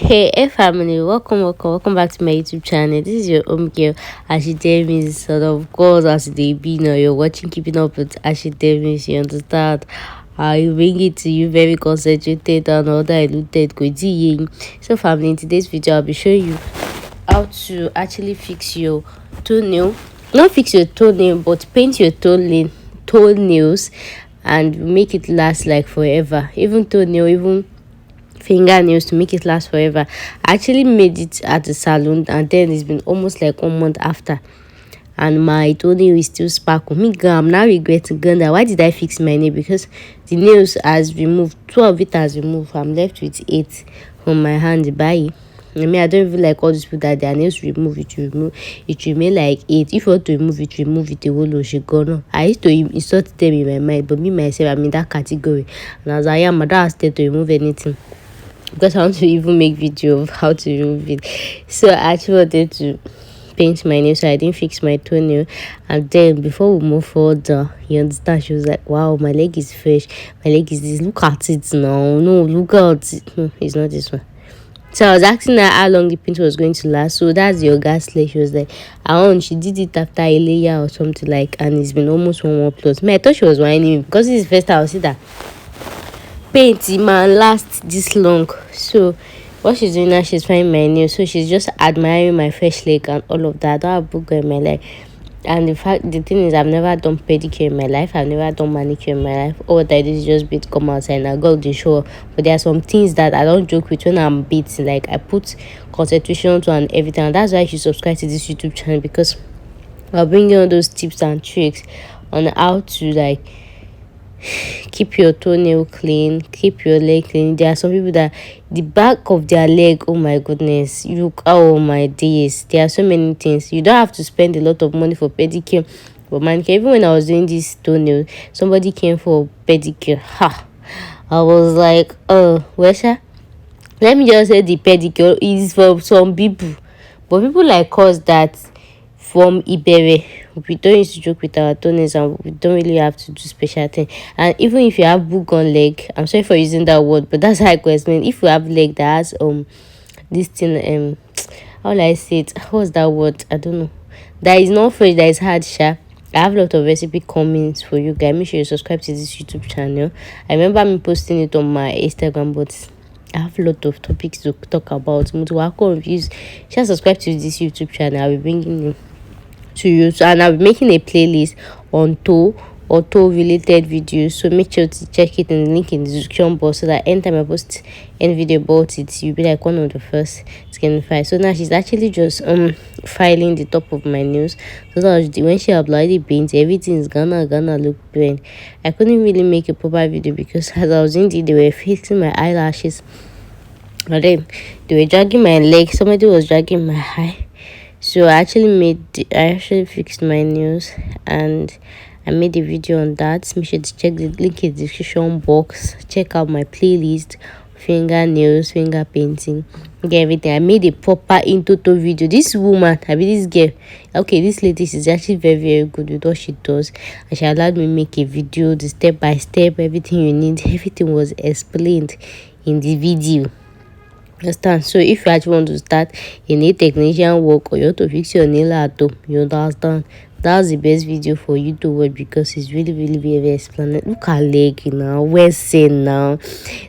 Hey family, welcome back to my YouTube channel. This is your home girl Ashidemis. So of course, as they be now, you're watching Keeping Up with Ashidemis. You understand? I bring it to you very concentrated and all diluted. So family, in today's video, I'll be showing you how to actually fix your toenail. Not fix your toenail, but paint your toenails and make it last like forever. Even toenail, even fingernails, to make it last forever. I actually made it at the salon, and then it's been almost like 1 month after, and my toenail is still sparkle. I'm now regretting that. Why did I fix my nail? Because the nails has removed, 2 of it has removed. I'm left with 8 from my hand. Bye. I don't even like all these people that their nails remove, it remain like 8. If you want to remove it, the whole she gone. I used to insert them in my mind, but me myself, I'm in that category, and as I don't ask them to remove anything, because I want to even make video of how to remove it. So I actually wanted to paint my nail, so I didn't fix my toenail. And then before we move further, you understand, she was like, wow, my leg is fresh, my leg is this, look at it now, no, look at it. No, it's not this one. So I was asking her how long the paint was going to last. So that's your gas layer. She was like, she did it after a layer or something like, and it's been almost 1 month plus. I thought she was whining me, because this is the first time I see that paint man last this long. So what she's doing now, she's finding my nail, so she's just admiring my fresh leg and all of that. I don't have booger in my life, and the thing is, I've never done pedicure in my life, I've never done manicure in my life. All what I did is just beat, come outside, and I got the show. But there are some things that I don't joke with when I'm beating. Like, I put concentration to and everything, and that's why you should subscribe to this YouTube channel, because I'll bring you all those tips and tricks on how to like keep your toenail clean, keep your leg clean. There are some people that the back of their leg, oh my goodness, oh my days, there are so many things. You don't have to spend a lot of money for pedicure, but manicure. Even when I was doing this toenail, somebody came for pedicure. I was like, oh well, sir, let me just say the pedicure is for some people, but people like us that from Ibere, we don't used to joke with our toenails, and we don't really have to do special thing. And even if you have book on leg, I'm sorry for using that word, but that's how I could explain. If you have leg that has this thing, how will I say it? What's that word? I don't know. That is not fresh, that is hard, sha. I have a lot of recipe comments for you guys. Make sure you subscribe to this YouTube channel. I remember me posting it on my Instagram, but I have a lot of topics to talk about. Just subscribe to this YouTube channel. I'll be bringing you to you, and I'll be making a playlist on toe or toe related videos, so make sure to check it in the link in the description box, so that anytime I post any video about it, you'll be like one of the first to get notified. So now she's actually just filing the top of my nails, so that when she applied the paint, everything is gonna look plain. I couldn't really make a proper video because as I was in it, they were fixing my eyelashes, and then they were dragging my leg, somebody was dragging my eye. So I actually fixed my nails, and I made a video on that. Make sure to check the link in the description box. Check out my playlist, fingernails, finger painting, get everything. I made a proper in total video. This woman, this girl, okay, this lady is actually very good with what she does, and she allowed me make a video, the step by step, everything you need, everything was explained in the video. Understand? So if you actually want to start a nail technician work, or you want to fix your nail at home, you understand, that's the best video for you to watch, because it's really very explanatory. Look at leg now, where's saying now,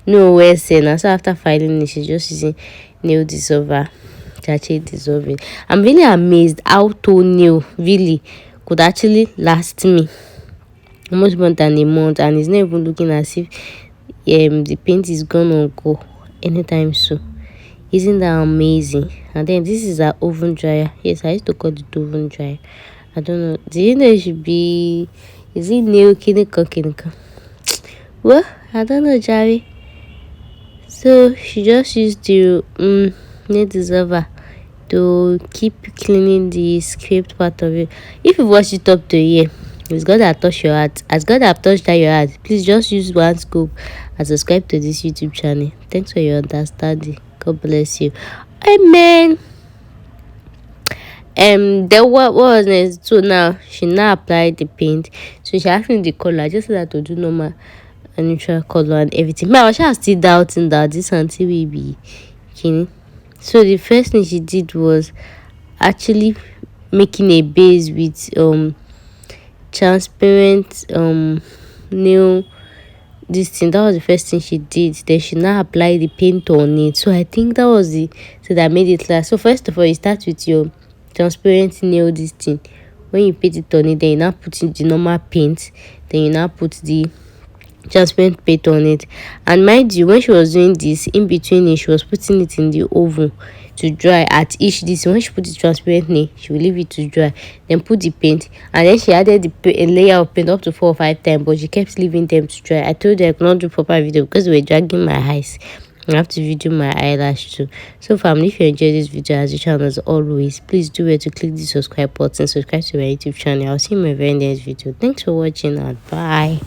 no, where's saying now. So after filing it, she's just using nail dissolver to actually dissolve it. I'm really amazed how toenail really could actually last me almost more than a month, and it's not even looking as if the paint is gonna go anytime soon. Isn't that amazing? And then this is our oven dryer. Yes, I used to call it oven dryer. I don't know. Do you know it should be, is it nail kinika? Well, I don't know, Jerry. So she just used the nail dissolver to keep cleaning the scraped part of it. If you wash it up to here, it's God that touched your heart. As God have touched that your heart, please just use one scoop and subscribe to this YouTube channel. Thanks for your understanding. God bless you. Amen. Then what was next? So now she applied the paint. So she asked me the color. I just said that to do normal and neutral color and everything. But I was still doubting that this auntie will be kidding. So the first thing she did was actually making a base with transparent nail this thing. That was the first thing she did. Then she now apply the paint on it. So I think that was the so that made it last. So first of all, you start with your transparent nail this thing. When you paint it on it, then you now put in the normal paint. Then you now put the transparent paint on it. And mind you, when she was doing this, in between it, she was putting it in the oven to dry at each this. When she put the transparent nail, she will leave it to dry, then put the paint, and then she added a layer of paint up to 4 or 5 times, but she kept leaving them to dry. I told her I could not do proper video because they were dragging my eyes. I have to video my eyelash too. So family, if you enjoyed this video as usual as always, please do it to click the subscribe button, subscribe to my YouTube channel. I'll see you in my very next video. Thanks for watching and bye.